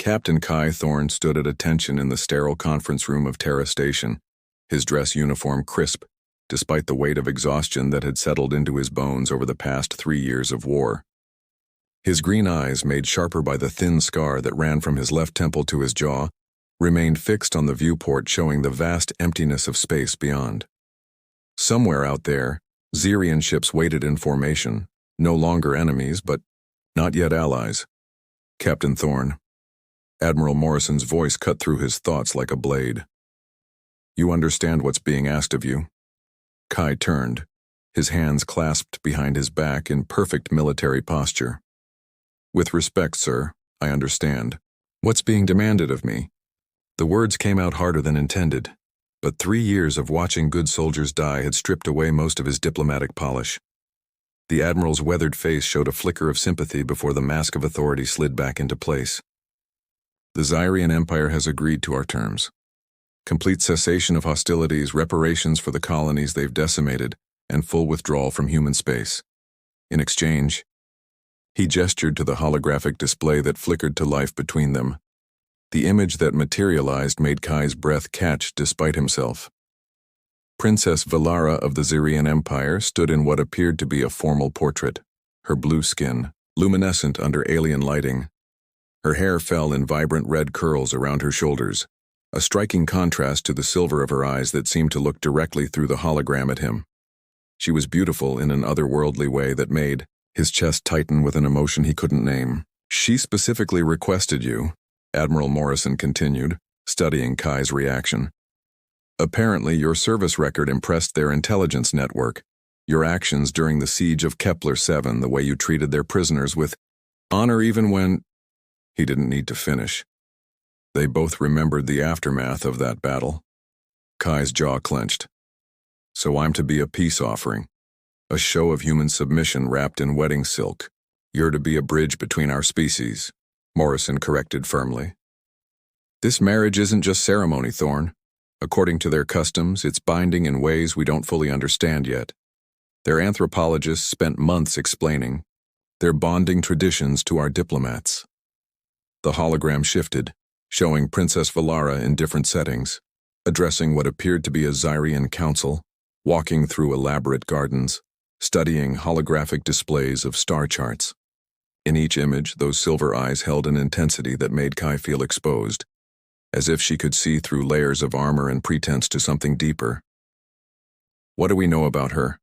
Captain Kai Thorne stood at attention in the sterile conference room of Terra Station, his dress uniform crisp, despite the weight of exhaustion that had settled into his bones over the past 3 years of war. His green eyes, made sharper by the thin scar that ran from his left temple to his jaw, remained fixed on the viewport showing the vast emptiness of space beyond. Somewhere out there, Xerian ships waited in formation, no longer enemies, but not yet allies. Captain Thorne. Admiral Morrison's voice cut through his thoughts like a blade. You understand what's being asked of you? Kai turned, his hands clasped behind his back in perfect military posture. With respect, sir, I understand. What's being demanded of me? The words came out harder than intended, but 3 years of watching good soldiers die had stripped away most of his diplomatic polish. The Admiral's weathered face showed a flicker of sympathy before the mask of authority slid back into place. The Xerian Empire has agreed to our terms. Complete cessation of hostilities, reparations for the colonies they've decimated, and full withdrawal from human space. In exchange, he gestured to the holographic display that flickered to life between them. The image that materialized made Kai's breath catch despite himself. Princess Valara of the Xerian Empire stood in what appeared to be a formal portrait, her blue skin, luminescent under alien lighting. Her hair fell in vibrant red curls around her shoulders, a striking contrast to the silver of her eyes that seemed to look directly through the hologram at him. She was beautiful in an otherworldly way that made his chest tighten with an emotion he couldn't name. She specifically requested you, Admiral Morrison continued, studying Kai's reaction. Apparently, your service record impressed their intelligence network. Your actions during the siege of Kepler 7, the way you treated their prisoners with honor even when... He didn't need to finish. They both remembered the aftermath of that battle. Kai's jaw clenched. So I'm to be a peace offering, a show of human submission wrapped in wedding silk. You're to be a bridge between our species, Morrison corrected firmly. This marriage isn't just ceremony, Thorne. According to their customs, it's binding in ways we don't fully understand yet. Their anthropologists spent months explaining their bonding traditions to our diplomats. The hologram shifted, showing Princess Valara in different settings, addressing what appeared to be a Xerian council, walking through elaborate gardens, studying holographic displays of star charts. In each image, those silver eyes held an intensity that made Kai feel exposed, as if she could see through layers of armor and pretense to something deeper. What do we know about her?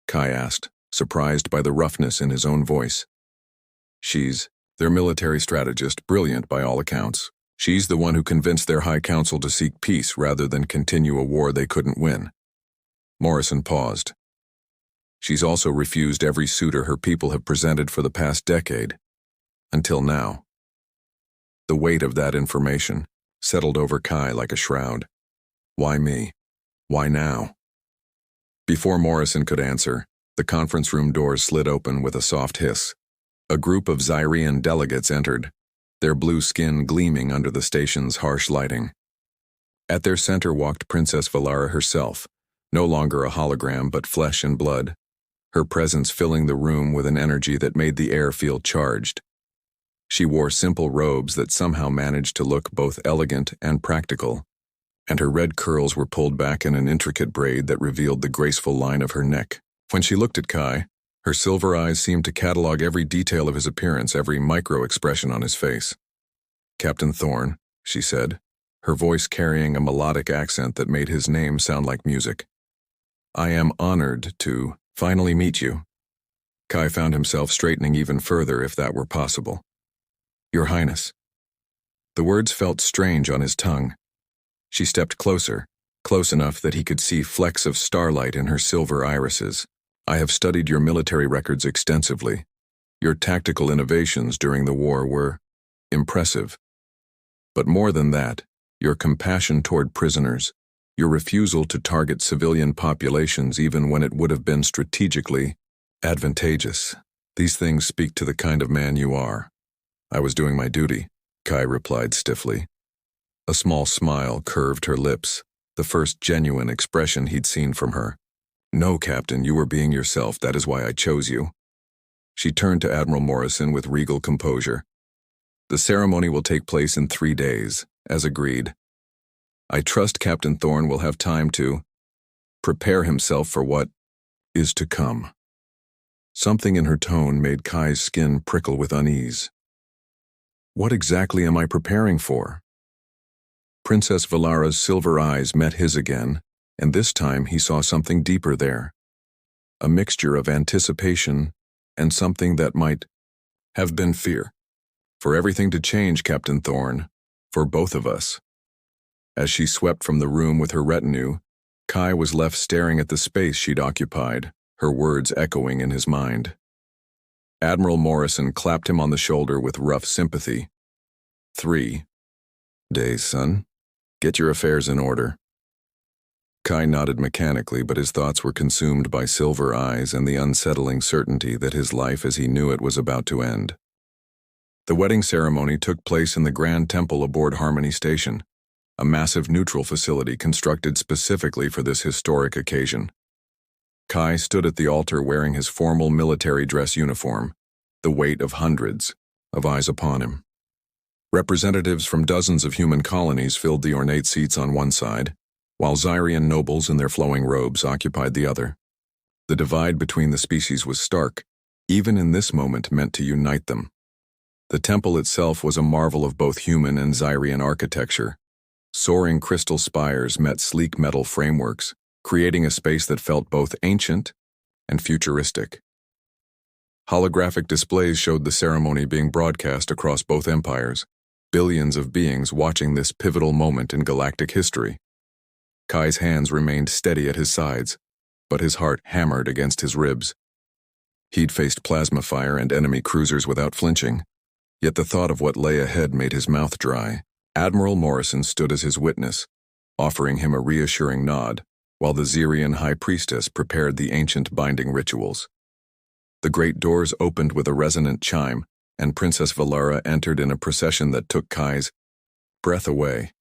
Kai asked, surprised by the roughness in his own voice. She's their military strategist, brilliant by all accounts. She's the one who convinced their High Council to seek peace rather than continue a war they couldn't win. Morrison paused. She's also refused every suitor her people have presented for the past decade. Until now. The weight of that information settled over Kai like a shroud. Why me? Why now? Before Morrison could answer, the conference room doors slid open with a soft hiss. A group of Xerian delegates entered, their blue skin gleaming under the station's harsh lighting. At their center walked Princess Valara herself, no longer a hologram but flesh and blood, her presence filling the room with an energy that made the air feel charged. She wore simple robes that somehow managed to look both elegant and practical, and her red curls were pulled back in an intricate braid that revealed the graceful line of her neck. When she looked at Kai, her silver eyes seemed to catalog every detail of his appearance, every micro-expression on his face. Captain Thorne, she said, her voice carrying a melodic accent that made his name sound like music. I am honored to finally meet you. Kai found himself straightening even further if that were possible. Your Highness. The words felt strange on his tongue. She stepped closer, close enough that he could see flecks of starlight in her silver irises. I have studied your military records extensively. Your tactical innovations during the war were impressive. But more than that, your compassion toward prisoners, your refusal to target civilian populations even when it would have been strategically advantageous. These things speak to the kind of man you are. I was doing my duty, Kai replied stiffly. A small smile curved her lips, the first genuine expression he'd seen from her. No, Captain, you were being yourself. That is why I chose you. She turned to Admiral Morrison with regal composure. The ceremony will take place in 3 days, as agreed. I trust Captain Thorne will have time to prepare himself for what is to come. Something in her tone made Kai's skin prickle with unease. What exactly am I preparing for? Princess Valara's silver eyes met his again, and this time he saw something deeper there. A mixture of anticipation and something that might have been fear. For everything to change, Captain Thorne, for both of us. As she swept from the room with her retinue, Kai was left staring at the space she'd occupied, her words echoing in his mind. Admiral Morrison clapped him on the shoulder with rough sympathy. 3 days, son. Get your affairs in order. Kai nodded mechanically, but his thoughts were consumed by silver eyes and the unsettling certainty that his life as he knew it was about to end. The wedding ceremony took place in the Grand Temple aboard Harmony Station, a massive neutral facility constructed specifically for this historic occasion. Kai stood at the altar wearing his formal military dress uniform, the weight of hundreds of eyes upon him. Representatives from dozens of human colonies filled the ornate seats on one side, while Zyrian nobles in their flowing robes occupied the other. The divide between the species was stark, even in this moment meant to unite them. The temple itself was a marvel of both human and Zyrian architecture. Soaring crystal spires met sleek metal frameworks, creating a space that felt both ancient and futuristic. Holographic displays showed the ceremony being broadcast across both empires, billions of beings watching this pivotal moment in galactic history. Kai's hands remained steady at his sides, but his heart hammered against his ribs. He'd faced plasma fire and enemy cruisers without flinching, yet the thought of what lay ahead made his mouth dry. Admiral Morrison stood as his witness, offering him a reassuring nod, while the Zyrian High Priestess prepared the ancient binding rituals. The great doors opened with a resonant chime, and Princess Valara entered in a procession that took Kai's breath away.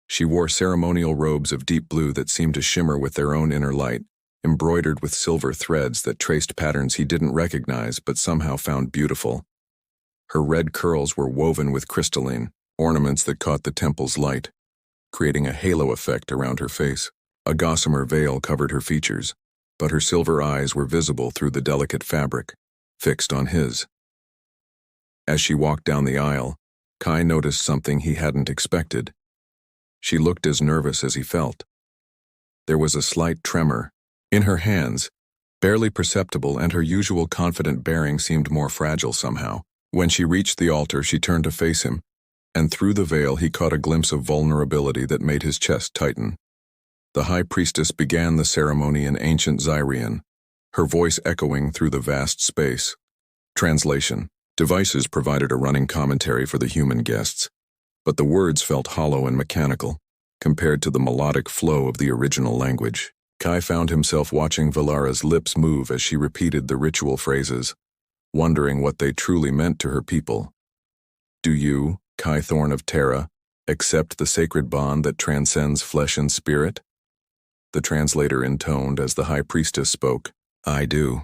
She wore ceremonial robes of deep blue that seemed to shimmer with their own inner light, embroidered with silver threads that traced patterns he didn't recognize but somehow found beautiful. Her red curls were woven with crystalline ornaments that caught the temple's light, creating a halo effect around her face. A gossamer veil covered her features, but her silver eyes were visible through the delicate fabric, fixed on his. As she walked down the aisle, Kai noticed something he hadn't expected. She looked as nervous as he felt. There was a slight tremor in her hands, barely perceptible, and her usual confident bearing seemed more fragile somehow. When she reached the altar, she turned to face him, and through the veil he caught a glimpse of vulnerability that made his chest tighten. The High Priestess began the ceremony in ancient Zyrian, her voice echoing through the vast space. Translation. Devices provided a running commentary for the human guests, but the words felt hollow and mechanical, compared to the melodic flow of the original language. Kai found himself watching Valara's lips move as she repeated the ritual phrases, wondering what they truly meant to her people. Do you, Kai Thorne of Terra, accept the sacred bond that transcends flesh and spirit? The translator intoned as the High Priestess spoke. I do,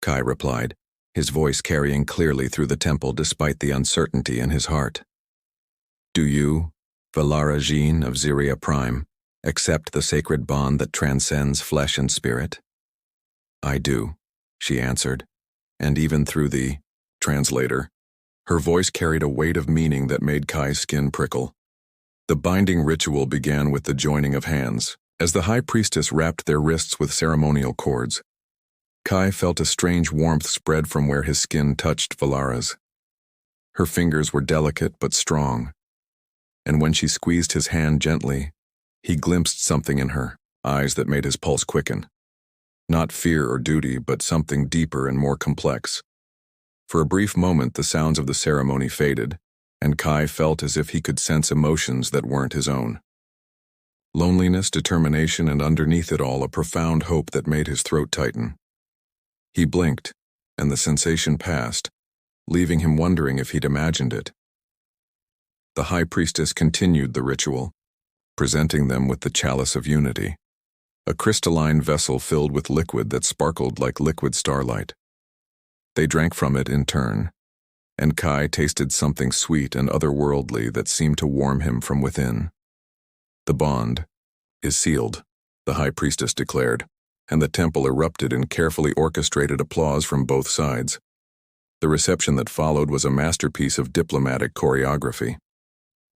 Kai replied, his voice carrying clearly through the temple despite the uncertainty in his heart. Do you, Valara Jean of Zyria Prime, accept the sacred bond that transcends flesh and spirit? I do, she answered, and even through the translator, her voice carried a weight of meaning that made Kai's skin prickle. The binding ritual began with the joining of hands. As the High Priestess wrapped their wrists with ceremonial cords, Kai felt a strange warmth spread from where his skin touched Valara's. Her fingers were delicate but strong, and when she squeezed his hand gently, he glimpsed something in her eyes that made his pulse quicken. Not fear or duty, but something deeper and more complex. For a brief moment, the sounds of the ceremony faded, and Kai felt as if he could sense emotions that weren't his own. Loneliness, determination, and underneath it all, a profound hope that made his throat tighten. He blinked, and the sensation passed, leaving him wondering if he'd imagined it. The High Priestess continued the ritual, presenting them with the chalice of unity, a crystalline vessel filled with liquid that sparkled like liquid starlight. They drank from it in turn, and Kai tasted something sweet and otherworldly that seemed to warm him from within. "The bond is sealed," the High Priestess declared, and the temple erupted in carefully orchestrated applause from both sides. The reception that followed was a masterpiece of diplomatic choreography.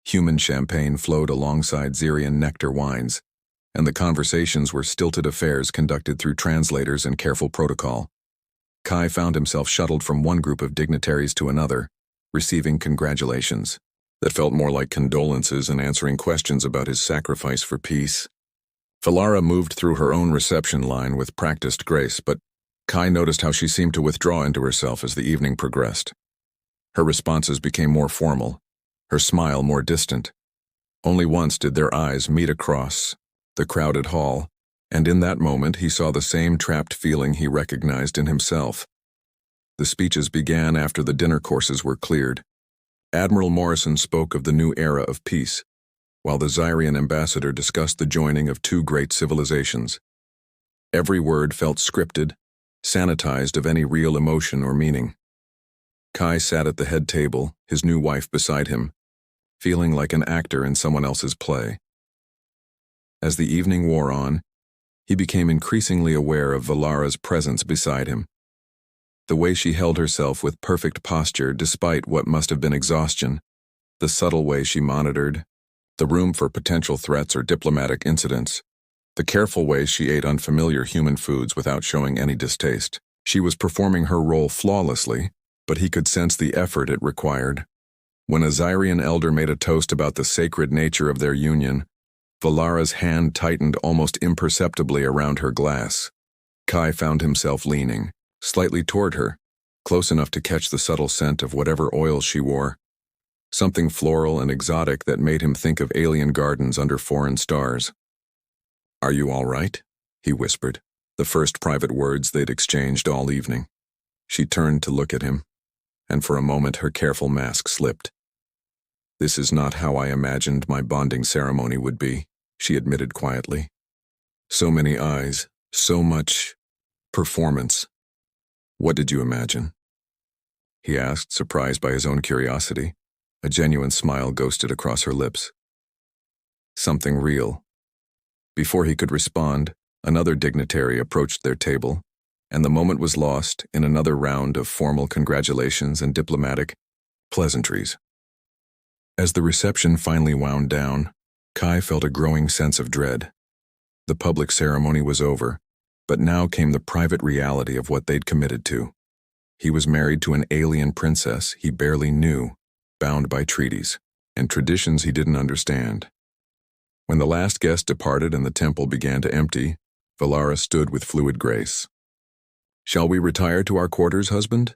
Human champagne flowed alongside Xerian nectar wines, and the conversations were stilted affairs conducted through translators and careful protocol. Kai found himself shuttled from one group of dignitaries to another, receiving congratulations that felt more like condolences and answering questions about his sacrifice for peace. Valara moved through her own reception line with practiced grace, but Kai noticed how she seemed to withdraw into herself as the evening progressed. Her responses became more formal, her smile more distant. Only once did their eyes meet across the crowded hall, and in that moment he saw the same trapped feeling he recognized in himself. The speeches began after the dinner courses were cleared. Admiral Morrison spoke of the new era of peace, while the Xyrian ambassador discussed the joining of two great civilizations. Every word felt scripted, sanitized of any real emotion or meaning. Kai sat at the head table, his new wife beside him, feeling like an actor in someone else's play. As the evening wore on, he became increasingly aware of Valara's presence beside him. The way she held herself with perfect posture despite what must have been exhaustion, the subtle way she monitored the room for potential threats or diplomatic incidents, the careful way she ate unfamiliar human foods without showing any distaste. She was performing her role flawlessly, but he could sense the effort it required. When a Xyrian elder made a toast about the sacred nature of their union, Valara's hand tightened almost imperceptibly around her glass. Kai found himself leaning, slightly toward her, close enough to catch the subtle scent of whatever oil she wore, something floral and exotic that made him think of alien gardens under foreign stars. "Are you all right?" he whispered, the first private words they'd exchanged all evening. She turned to look at him, and for a moment her careful mask slipped. "This is not how I imagined my bonding ceremony would be," she admitted quietly. "So many eyes, so much performance. What did you imagine?" he asked, surprised by his own curiosity. A genuine smile ghosted across her lips. "Something real." Before he could respond, another dignitary approached their table, and the moment was lost in another round of formal congratulations and diplomatic pleasantries. As the reception finally wound down, Kai felt a growing sense of dread. The public ceremony was over, but now came the private reality of what they'd committed to. He was married to an alien princess he barely knew, bound by treaties and traditions he didn't understand. When the last guest departed and the temple began to empty, Valara stood with fluid grace. "Shall we retire to our quarters, husband?"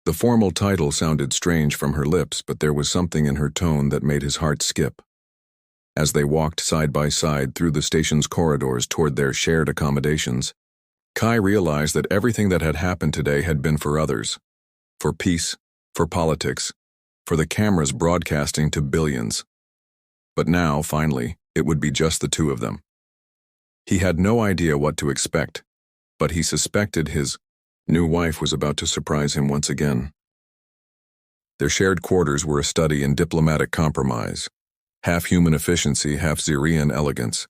The formal title sounded strange from her lips, but there was something in her tone that made his heart skip. As they walked side by side through the station's corridors toward their shared accommodations, Kai realized that everything that had happened today had been for others. For peace, for politics, for the cameras broadcasting to billions. But now, finally, it would be just the two of them. He had no idea what to expect, but he suspected his new wife was about to surprise him once again. Their shared quarters were a study in diplomatic compromise, half human efficiency, half Xerian elegance.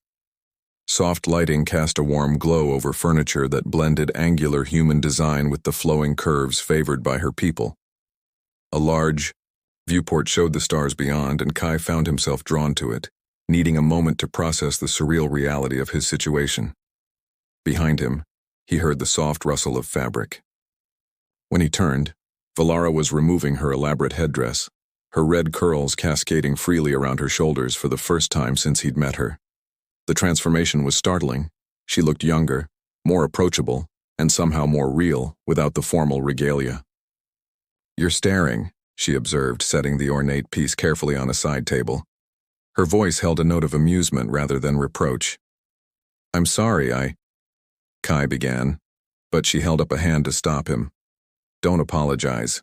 Soft lighting cast a warm glow over furniture that blended angular human design with the flowing curves favored by her people. A large viewport showed the stars beyond, and Kai found himself drawn to it, needing a moment to process the surreal reality of his situation. Behind him, he heard the soft rustle of fabric. When he turned, Valara was removing her elaborate headdress, her red curls cascading freely around her shoulders for the first time since he'd met her. The transformation was startling. She looked younger, more approachable, and somehow more real without the formal regalia. "You're staring," she observed, setting the ornate piece carefully on a side table. Her voice held a note of amusement rather than reproach. "I'm sorry, Kai began, but she held up a hand to stop him. "Don't apologize.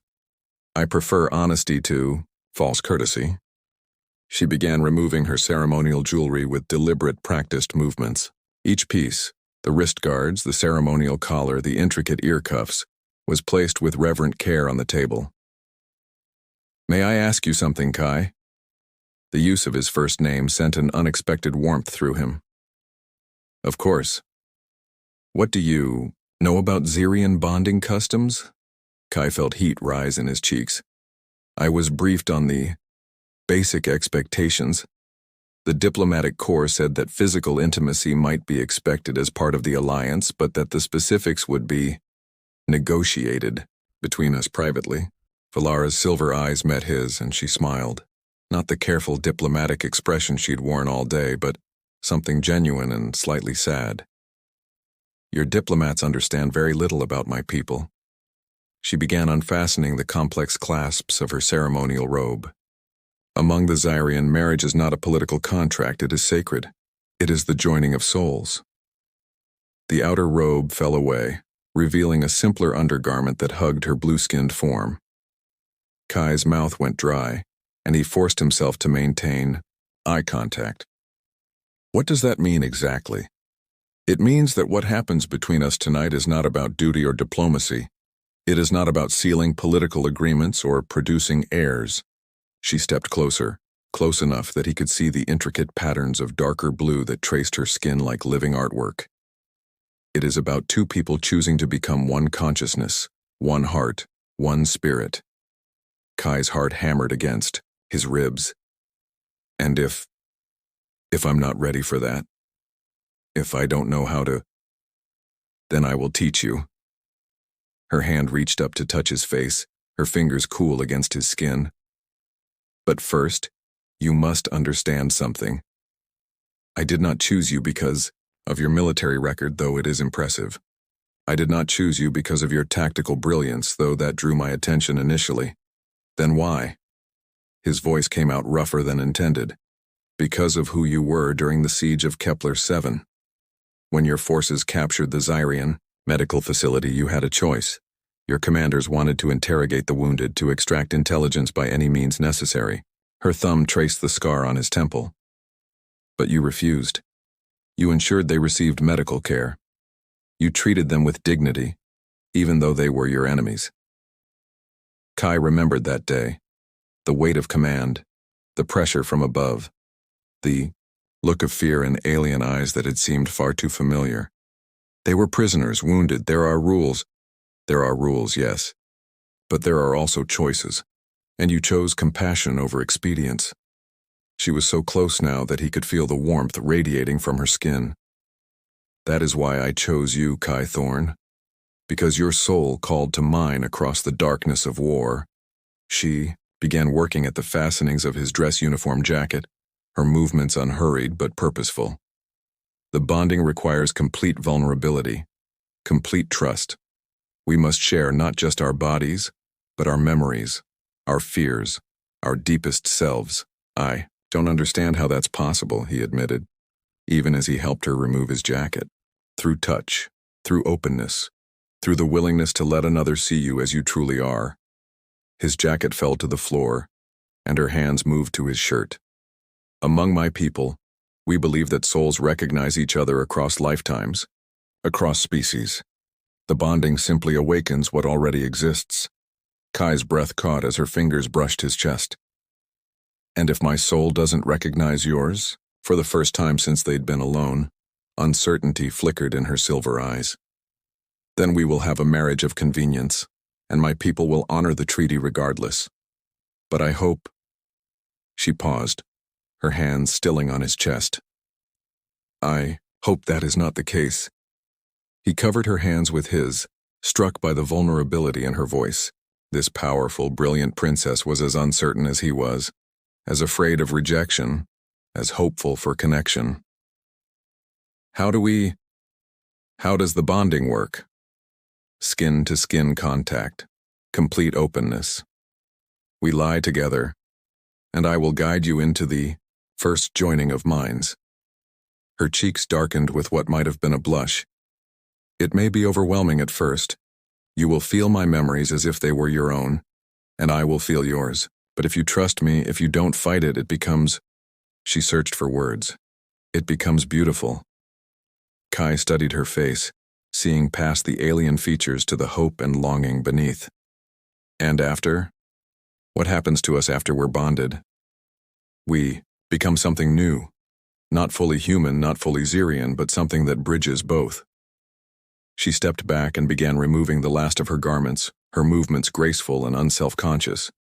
I prefer honesty to false courtesy." She began removing her ceremonial jewelry with deliberate, practiced movements. Each piece, the wrist guards, the ceremonial collar, the intricate ear cuffs, was placed with reverent care on the table. May I ask you something, Kai? The use of his first name sent an unexpected warmth through him. Of course. What do you know about Xerian bonding customs? Kai felt heat rise in his cheeks. I was briefed on the basic expectations. The diplomatic corps said that physical intimacy might be expected as part of the alliance, but that the specifics would be negotiated between us privately. Valara's silver eyes met his, and she smiled. Not the careful diplomatic expression she'd worn all day, but something genuine and slightly sad. Your diplomats understand very little about my people. She began unfastening the complex clasps of her ceremonial robe. Among the Xerian, marriage is not a political contract, it is sacred. It is the joining of souls. The outer robe fell away, revealing a simpler undergarment that hugged her blue-skinned form. Kai's mouth went dry, and he forced himself to maintain eye contact. What does that mean exactly? It means that what happens between us tonight is not about duty or diplomacy. It is not about sealing political agreements or producing heirs. She stepped closer, close enough that he could see the intricate patterns of darker blue that traced her skin like living artwork. It is about two people choosing to become one consciousness, one heart, one spirit. Kai's heart hammered against his ribs. And if I'm not ready for that, if I don't know how to, then I will teach you. Her hand reached up to touch his face, her fingers cool against his skin. But first, you must understand something. I did not choose you because of your military record, though it is impressive. I did not choose you because of your tactical brilliance, though that drew my attention initially. Then why? His voice came out rougher than intended. Because of who you were during the siege of Kepler 7. When your forces captured the Xerian medical facility, you had a choice. Your commanders wanted to interrogate the wounded, to extract intelligence by any means necessary. Her thumb traced the scar on his temple. But you refused. You ensured they received medical care. You treated them with dignity, even though they were your enemies. Kai remembered that day. The weight of command, the pressure from above, the look of fear in alien eyes that had seemed far too familiar. They were prisoners, wounded. There are rules. There are rules, yes. But there are also choices. And you chose compassion over expedience. She was so close now that he could feel the warmth radiating from her skin. That is why I chose you, Kai Thorne. Because your soul called to mine across the darkness of war. She began working at the fastenings of his dress uniform jacket, her movements unhurried but purposeful. The bonding requires complete vulnerability, complete trust. We must share not just our bodies, but our memories, our fears, our deepest selves. I don't understand how that's possible, he admitted, even as he helped her remove his jacket. Through touch, through openness, through the willingness to let another see you as you truly are. His jacket fell to the floor, and her hands moved to his shirt. Among my people, we believe that souls recognize each other across lifetimes, across species. The bonding simply awakens what already exists. Kai's breath caught as her fingers brushed his chest. And if my soul doesn't recognize yours, for the first time since they'd been alone, uncertainty flickered in her silver eyes. Then we will have a marriage of convenience, and my people will honor the treaty regardless. But I hope... She paused, her hands stilling on his chest. I hope that is not the case. He covered her hands with his, struck by the vulnerability in her voice. This powerful, brilliant princess was as uncertain as he was, as afraid of rejection, as hopeful for connection. How does the bonding work? Skin-to-skin contact, complete openness. We lie together, and I will guide you into the first joining of minds. Her cheeks darkened with what might have been a blush. It may be overwhelming at first. You will feel my memories as if they were your own, and I will feel yours. But if you trust me, if you don't fight it, it becomes... She searched for words. It becomes beautiful. Kai studied her face, seeing past the alien features to the hope and longing beneath. And after? What happens to us after we're bonded? We become something new. Not fully human, not fully Xerian, but something that bridges both. She stepped back and began removing the last of her garments, her movements graceful and unself-conscious.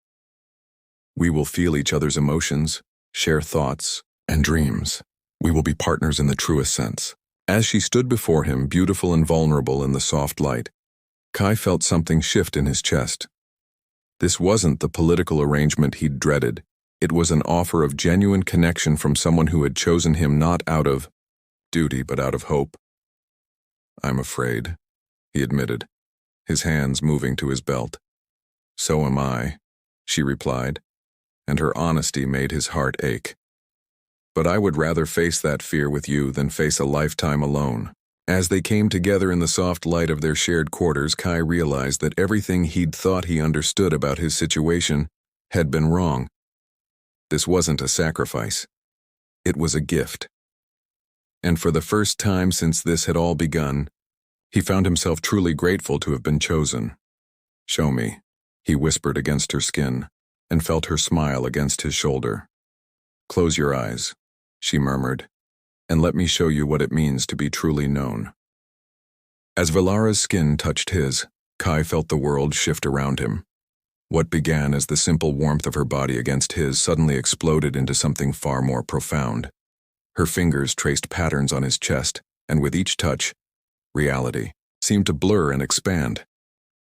We will feel each other's emotions, share thoughts, and dreams. We will be partners in the truest sense. As she stood before him, beautiful and vulnerable in the soft light, Kai felt something shift in his chest. This wasn't the political arrangement he'd dreaded. It was an offer of genuine connection from someone who had chosen him not out of duty but out of hope. "I'm afraid," he admitted, his hands moving to his belt. "So am I," she replied, and her honesty made his heart ache. "But I would rather face that fear with you than face a lifetime alone." As they came together in the soft light of their shared quarters, Kai realized that everything he'd thought he understood about his situation had been wrong. This wasn't a sacrifice. It was a gift. And for the first time since this had all begun, he found himself truly grateful to have been chosen. "Show me," he whispered against her skin, and felt her smile against his shoulder. "Close your eyes," she murmured, "and let me show you what it means to be truly known." As Valara's skin touched his, Kai felt the world shift around him. What began as the simple warmth of her body against his suddenly exploded into something far more profound. Her fingers traced patterns on his chest, and with each touch, reality seemed to blur and expand.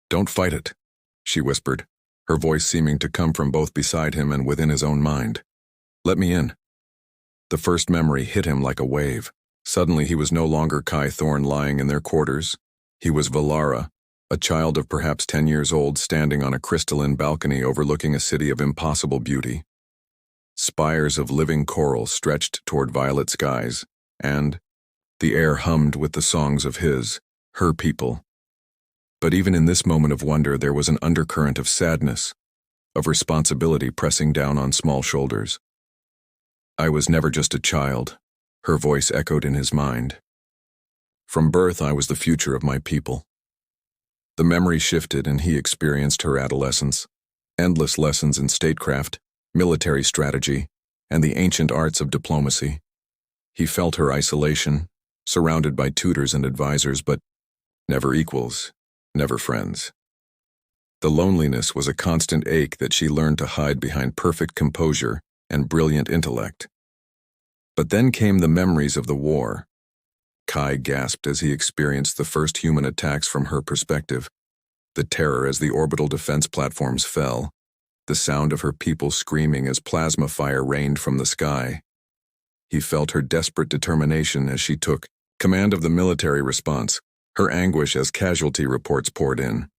"Don't fight it," she whispered, her voice seeming to come from both beside him and within his own mind. "Let me in." The first memory hit him like a wave. Suddenly he was no longer Kai Thorne lying in their quarters. He was Valara, a child of perhaps 10 years old, standing on a crystalline balcony overlooking a city of impossible beauty. Spires of living coral stretched toward violet skies, and the air hummed with the songs of her people. But even in this moment of wonder, there was an undercurrent of sadness, of responsibility pressing down on small shoulders. "I was never just a child," her voice echoed in his mind. "From birth, I was the future of my people." The memory shifted and he experienced her adolescence, endless lessons in statecraft, military strategy, and the ancient arts of diplomacy. He felt her isolation, surrounded by tutors and advisors, but never equals, never friends. The loneliness was a constant ache that she learned to hide behind perfect composure and brilliant intellect. But then came the memories of the war. Kai gasped as he experienced the first human attacks from her perspective, the terror as the orbital defense platforms fell, the sound of her people screaming as plasma fire rained from the sky. He felt her desperate determination as she took command of the military response, her anguish as casualty reports poured in.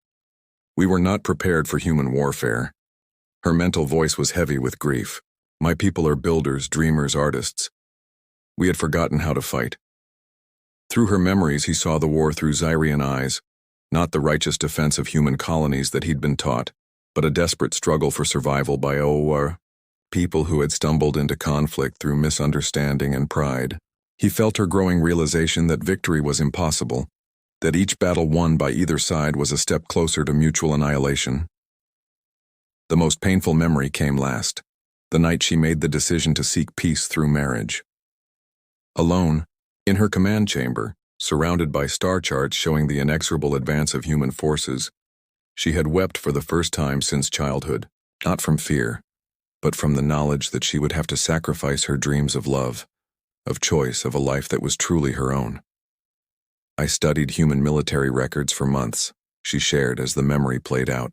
"We were not prepared for human warfare." Her mental voice was heavy with grief. "My people are builders, dreamers, artists. We had forgotten how to fight." Through her memories, he saw the war through Xerian eyes, not the righteous defense of human colonies that he'd been taught, but a desperate struggle for survival by people who had stumbled into conflict through misunderstanding and pride. He felt her growing realization that victory was impossible, that each battle won by either side was a step closer to mutual annihilation. The most painful memory came last, the night she made the decision to seek peace through marriage. Alone, in her command chamber, surrounded by star charts showing the inexorable advance of human forces, she had wept for the first time since childhood, not from fear, but from the knowledge that she would have to sacrifice her dreams of love, of choice, of a life that was truly her own. "I studied human military records for months," she shared as the memory played out,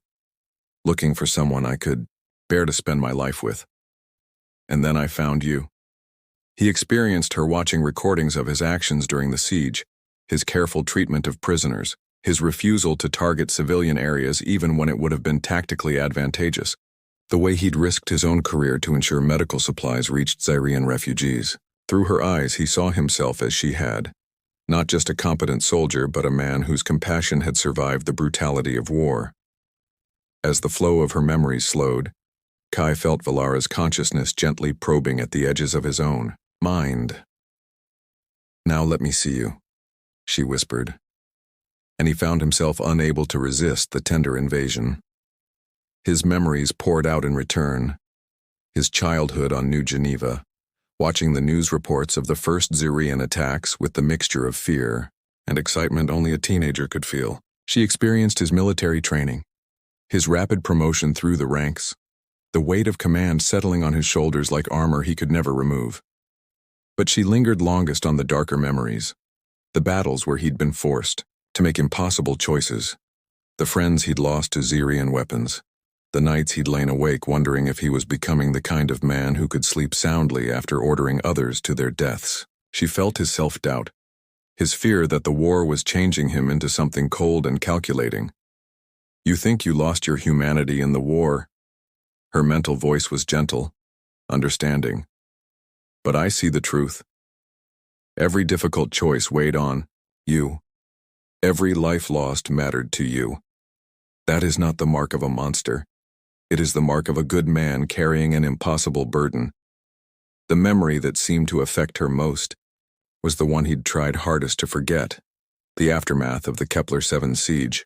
"looking for someone I could bear to spend my life with. And then I found you." He experienced her watching recordings of his actions during the siege, his careful treatment of prisoners, his refusal to target civilian areas even when it would have been tactically advantageous, the way he'd risked his own career to ensure medical supplies reached Xerian refugees. Through her eyes, he saw himself as she had, not just a competent soldier, but a man whose compassion had survived the brutality of war. As the flow of her memories slowed, Kai felt Valara's consciousness gently probing at the edges of his own mind. "Now let me see you," she whispered, and he found himself unable to resist the tender invasion. His memories poured out in return. His childhood on New Geneva, watching the news reports of the first Zirian attacks with the mixture of fear and excitement only a teenager could feel. She experienced his military training, his rapid promotion through the ranks, the weight of command settling on his shoulders like armor he could never remove. But she lingered longest on the darker memories, the battles where he'd been forced to make impossible choices, the friends he'd lost to Zirian weapons, the nights he'd lain awake wondering if he was becoming the kind of man who could sleep soundly after ordering others to their deaths. She felt his self-doubt, his fear that the war was changing him into something cold and calculating. "You think you lost your humanity in the war." Her mental voice was gentle, understanding. "But I see the truth. Every difficult choice weighed on you. Every life lost mattered to you. That is not the mark of a monster. It is the mark of a good man carrying an impossible burden." The memory that seemed to affect her most was the one he'd tried hardest to forget, the aftermath of the Kepler-7 siege.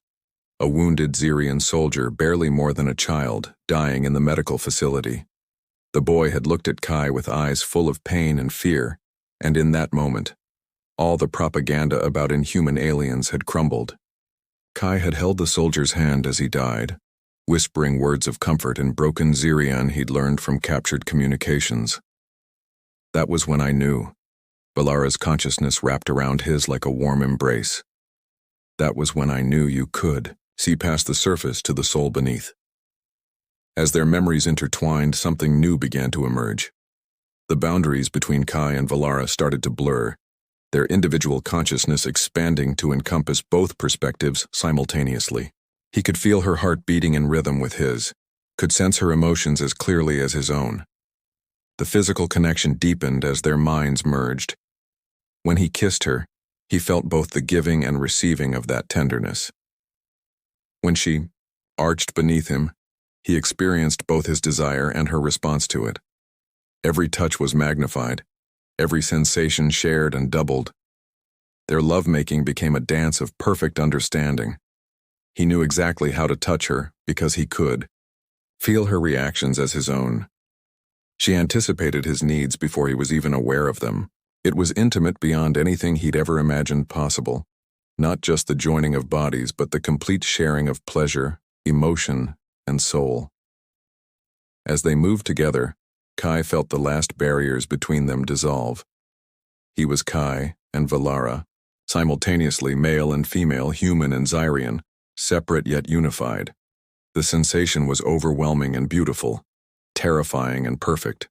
A wounded Zirian soldier, barely more than a child, dying in the medical facility. The boy had looked at Kai with eyes full of pain and fear, and in that moment, all the propaganda about inhuman aliens had crumbled. Kai had held the soldier's hand as he died, whispering words of comfort in broken Zirian he'd learned from captured communications. That was when I knew. Valara's consciousness wrapped around his like a warm embrace. That was when I knew you could see past the surface to the soul beneath. As their memories intertwined, something new began to emerge. The boundaries between Kai and Valara started to blur, their individual consciousness expanding to encompass both perspectives simultaneously. He could feel her heart beating in rhythm with his, could sense her emotions as clearly as his own. The physical connection deepened as their minds merged. When he kissed her, he felt both the giving and receiving of that tenderness. When she arched beneath him, he experienced both his desire and her response to it. Every touch was magnified, every sensation shared and doubled. Their lovemaking became a dance of perfect understanding. He knew exactly how to touch her because he could feel her reactions as his own. She anticipated his needs before he was even aware of them. It was intimate beyond anything he'd ever imagined possible. Not just the joining of bodies, but the complete sharing of pleasure, emotion, and soul. As they moved together, Kai felt the last barriers between them dissolve. He was Kai and Valara, simultaneously male and female, human and Zirian, separate yet unified. The sensation was overwhelming and beautiful, terrifying and perfect.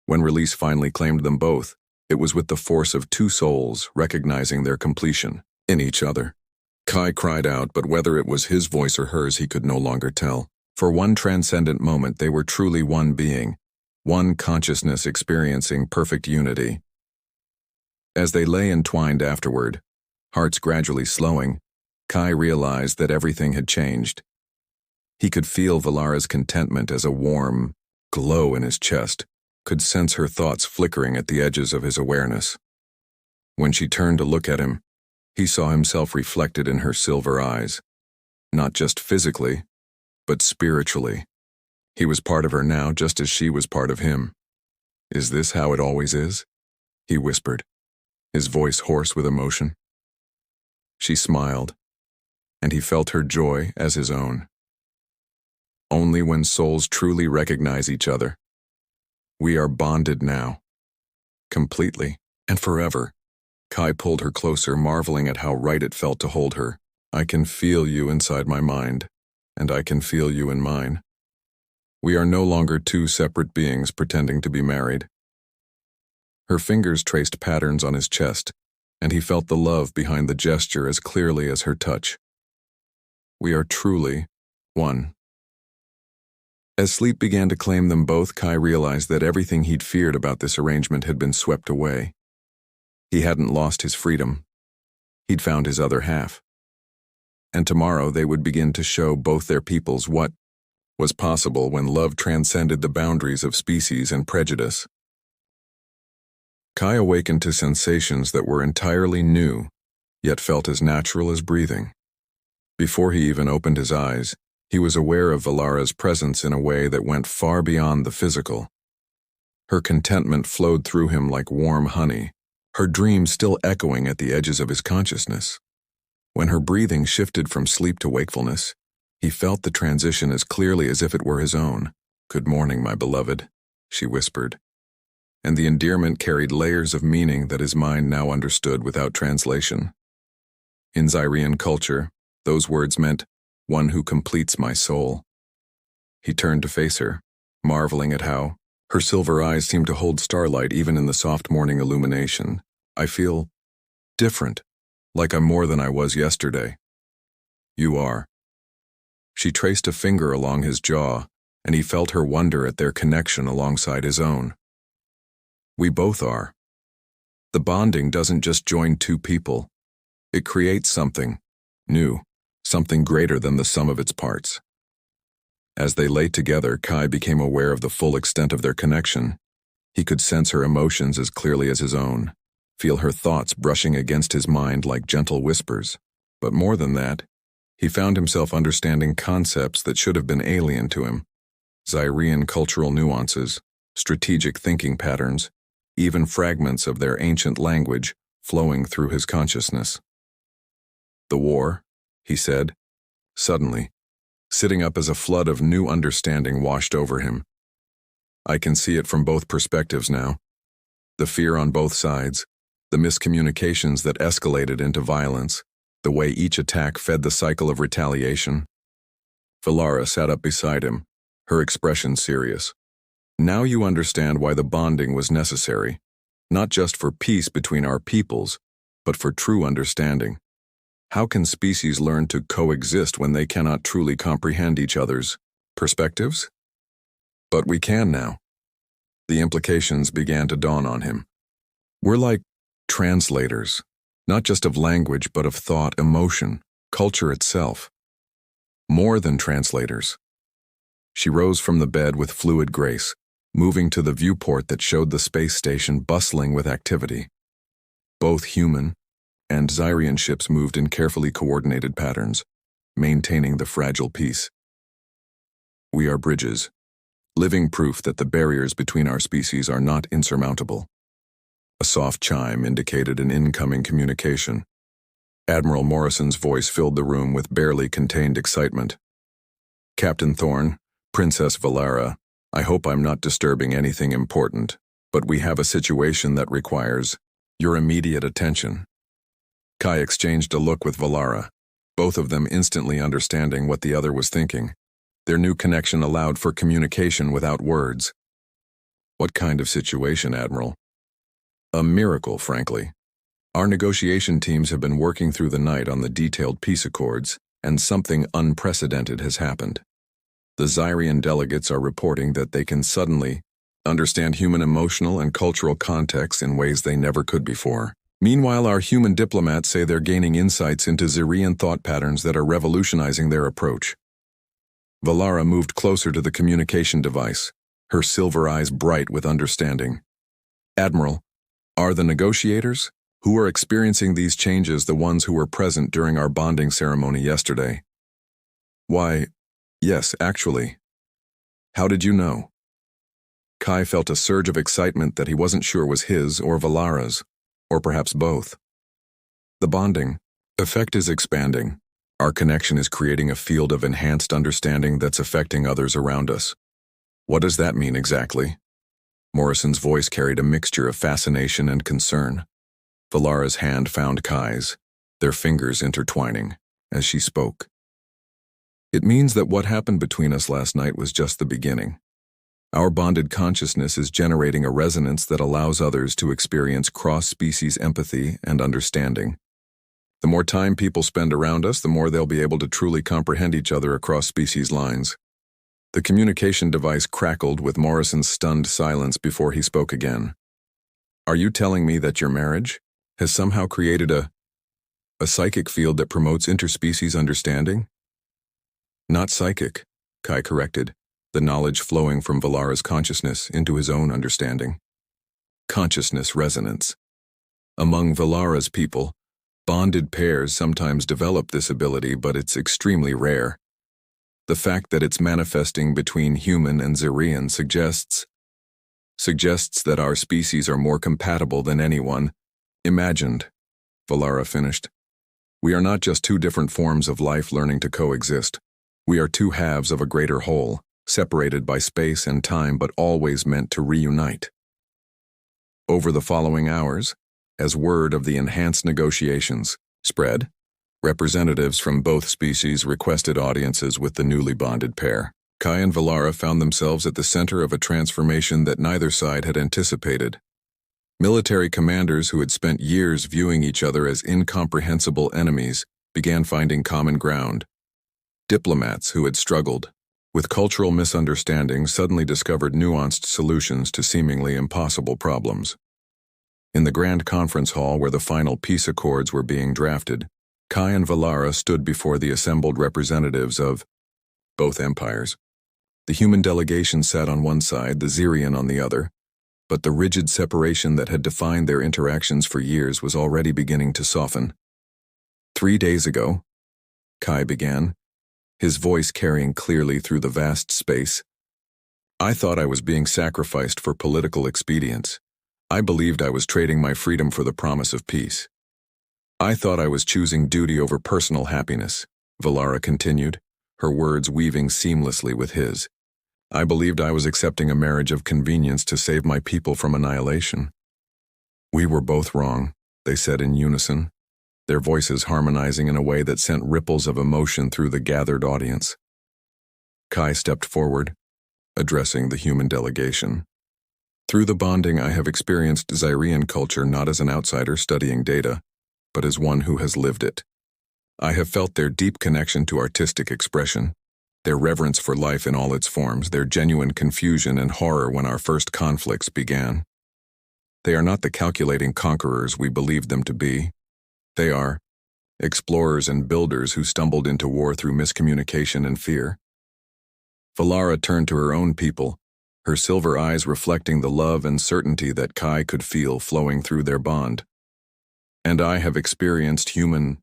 When release finally claimed them both, it was with the force of two souls recognizing their completion in each other. Kai cried out, but whether it was his voice or hers he could no longer tell. For one transcendent moment they were truly one being, one consciousness experiencing perfect unity. As they lay entwined afterward, hearts gradually slowing, Kai realized that everything had changed. He could feel Valara's contentment as a warm glow in his chest, could sense her thoughts flickering at the edges of his awareness. When she turned to look at him, he saw himself reflected in her silver eyes, not just physically, but spiritually. He was part of her now just as she was part of him. "Is this how it always is?" he whispered, his voice hoarse with emotion. She smiled, and he felt her joy as his own. Only when souls truly recognize each other. We are bonded now. Completely, and forever. Kai pulled her closer, marveling at how right it felt to hold her. "I can feel you inside my mind, and I can feel you in mine. We are no longer two separate beings pretending to be married." Her fingers traced patterns on his chest, and he felt the love behind the gesture as clearly as her touch. We are truly one. As sleep began to claim them both, Kai realized that everything he'd feared about this arrangement had been swept away. He hadn't lost his freedom. He'd found his other half. And tomorrow they would begin to show both their peoples what was possible when love transcended the boundaries of species and prejudice. Kai awakened to sensations that were entirely new, yet felt as natural as breathing. Before he even opened his eyes, He was aware of Valara's presence in a way that went far beyond the physical. Her contentment flowed through him like warm honey, her dreams still echoing at the edges of his consciousness. When her breathing shifted from sleep to wakefulness, he felt the transition as clearly as if it were his own. "Good morning, my beloved," she whispered. And the endearment carried layers of meaning that his mind now understood without translation. In Zyrian culture, those words meant, "one who completes my soul." He turned to face her, marveling at how her silver eyes seemed to hold starlight even in the soft morning illumination. "I feel different, like I'm more than I was yesterday." "You are." She traced a finger along his jaw, and he felt her wonder at their connection alongside his own. "We both are." The bonding doesn't just join two people. It creates something new, something greater than the sum of its parts. As they lay together, Kai became aware of the full extent of their connection. He could sense her emotions as clearly as his own, feel her thoughts brushing against his mind like gentle whispers. But more than that, he found himself understanding concepts that should have been alien to him. Zyrian cultural nuances, strategic thinking patterns, even fragments of their ancient language flowing through his consciousness. "The war," he said, suddenly, sitting up as a flood of new understanding washed over him. "I can see it from both perspectives now. The fear on both sides, the miscommunications that escalated into violence, the way each attack fed the cycle of retaliation." Valara sat up beside him, her expression serious. "Now you understand why the bonding was necessary, not just for peace between our peoples, but for true understanding. How can species learn to coexist when they cannot truly comprehend each other's perspectives? But we can now." The implications began to dawn on him. "We're like translators, not just of language but of thought, emotion, culture itself. More than translators." She rose from the bed with fluid grace, moving to the viewport that showed the space station bustling with activity. Both human and Zyrian ships moved in carefully coordinated patterns, maintaining the fragile peace. "We are bridges, living proof that the barriers between our species are not insurmountable." A soft chime indicated an incoming communication. Admiral Morrison's voice filled the room with barely contained excitement. "Captain Thorne, Princess Valara, I hope I'm not disturbing anything important, but we have a situation that requires your immediate attention." Kai exchanged a look with Valara, both of them instantly understanding what the other was thinking. Their new connection allowed for communication without words. "What kind of situation, Admiral?" "A miracle, frankly. Our negotiation teams have been working through the night on the detailed peace accords, and something unprecedented has happened. The Zyrian delegates are reporting that they can suddenly understand human emotional and cultural contexts in ways they never could before. Meanwhile, our human diplomats say they're gaining insights into Zyrian thought patterns that are revolutionizing their approach." Valara moved closer to the communication device, her silver eyes bright with understanding. "Admiral, are the negotiators who are experiencing these changes the ones who were present during our bonding ceremony yesterday?" "Why, yes, actually." "How did you know?" Kai felt a surge of excitement that he wasn't sure was his or Valara's, or perhaps both. "The bonding effect is expanding. Our connection is creating a field of enhanced understanding that's affecting others around us." "What does that mean exactly?" Morrison's voice carried a mixture of fascination and concern. Valara's hand found Kai's, their fingers intertwining, as she spoke. "It means that what happened between us last night was just the beginning. Our bonded consciousness is generating a resonance that allows others to experience cross-species empathy and understanding. The more time people spend around us, the more they'll be able to truly comprehend each other across species lines." The communication device crackled with Morrison's stunned silence before he spoke again. "Are you telling me that your marriage has somehow created a psychic field that promotes interspecies understanding?" "Not psychic," Kai corrected, the knowledge flowing from Valara's consciousness into his own understanding. "Consciousness resonance. Among Valara's people, bonded pairs sometimes develop this ability, but it's extremely rare. The fact that it's manifesting between human and Xerian suggests that our species are more compatible than anyone imagined, Valara finished. We are not just two different forms of life learning to coexist. We are two halves of a greater whole, separated by space and time but always meant to reunite. Over the following hours, as word of the enhanced negotiations spread, representatives from both species requested audiences with the newly bonded pair. Kai and Valara found themselves at the center of a transformation that neither side had anticipated. Military commanders who had spent years viewing each other as incomprehensible enemies began finding common ground. Diplomats who had struggled with cultural misunderstandings suddenly discovered nuanced solutions to seemingly impossible problems. In the grand conference hall where the final peace accords were being drafted, Kai and Valara stood before the assembled representatives of both empires. The human delegation sat on one side, the Xerian on the other, but the rigid separation that had defined their interactions for years was already beginning to soften. 3 days ago, Kai began, his voice carrying clearly through the vast space, I thought I was being sacrificed for political expedience. I believed I was trading my freedom for the promise of peace. I thought I was choosing duty over personal happiness, Valara continued, her words weaving seamlessly with his. I believed I was accepting a marriage of convenience to save my people from annihilation. We were both wrong, they said in unison, their voices harmonizing in a way that sent ripples of emotion through the gathered audience. Kai stepped forward, addressing the human delegation. Through the bonding, I have experienced Xerian culture not as an outsider studying data, but as one who has lived it. I have felt their deep connection to artistic expression, their reverence for life in all its forms, their genuine confusion and horror when our first conflicts began. They are not the calculating conquerors we believed them to be. They are explorers and builders who stumbled into war through miscommunication and fear. Valara turned to her own people, her silver eyes reflecting the love and certainty that Kai could feel flowing through their bond. And I have experienced human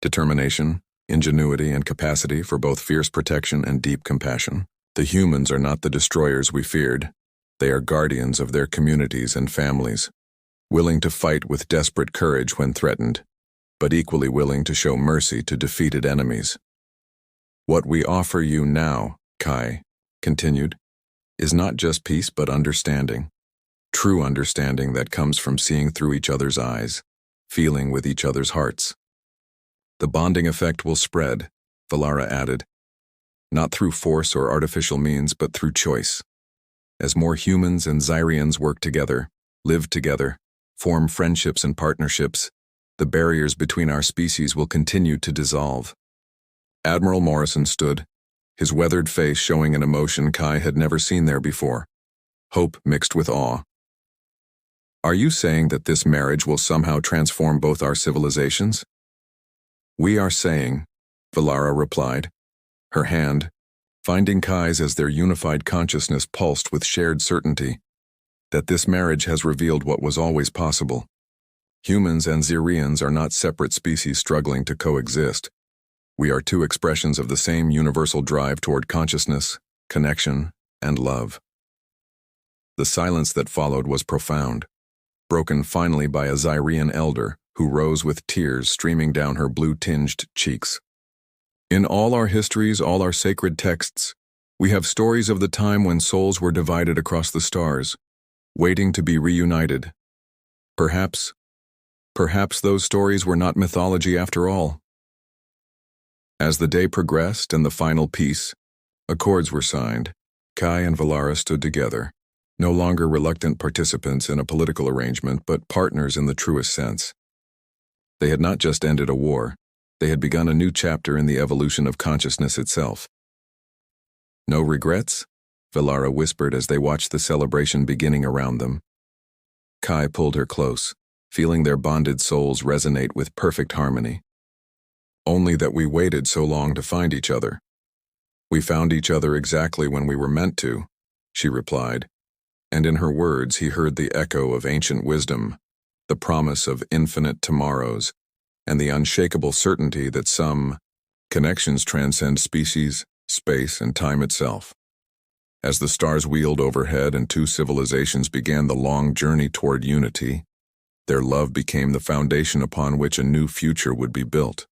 determination, ingenuity, and capacity for both fierce protection and deep compassion. The humans are not the destroyers we feared. They are guardians of their communities and families, willing to fight with desperate courage when threatened, but equally willing to show mercy to defeated enemies. What we offer you now, Kai continued, is not just peace but understanding. True understanding that comes from seeing through each other's eyes, feeling with each other's hearts. The bonding effect will spread, Valara added, not through force or artificial means but through choice. As more humans and Xerians work together, live together, form friendships and partnerships, the barriers between our species will continue to dissolve. Admiral Morrison stood, his weathered face showing an emotion Kai had never seen there before, hope mixed with awe. Are you saying that this marriage will somehow transform both our civilizations? We are saying, Valara replied, her hand, finding Kai's as their unified consciousness pulsed with shared certainty, that this marriage has revealed what was always possible. Humans and Xerians are not separate species struggling to coexist. We are two expressions of the same universal drive toward consciousness, connection, and love. The silence that followed was profound, broken finally by a Xerian elder who rose with tears streaming down her blue-tinged cheeks. In all our histories, all our sacred texts, we have stories of the time when souls were divided across the stars, waiting to be reunited. Perhaps those stories were not mythology after all. As the day progressed and the final peace accords were signed, Kai and Valara stood together, no longer reluctant participants in a political arrangement, but partners in the truest sense. They had not just ended a war, they had begun a new chapter in the evolution of consciousness itself. No regrets? Valara whispered as they watched the celebration beginning around them. Kai pulled her close, feeling their bonded souls resonate with perfect harmony. Only that we waited so long to find each other. We found each other exactly when we were meant to, she replied, and in her words he heard the echo of ancient wisdom, the promise of infinite tomorrows, and the unshakable certainty that some connections transcend species, space, and time itself. As the stars wheeled overhead and two civilizations began the long journey toward unity, their love became the foundation upon which a new future would be built.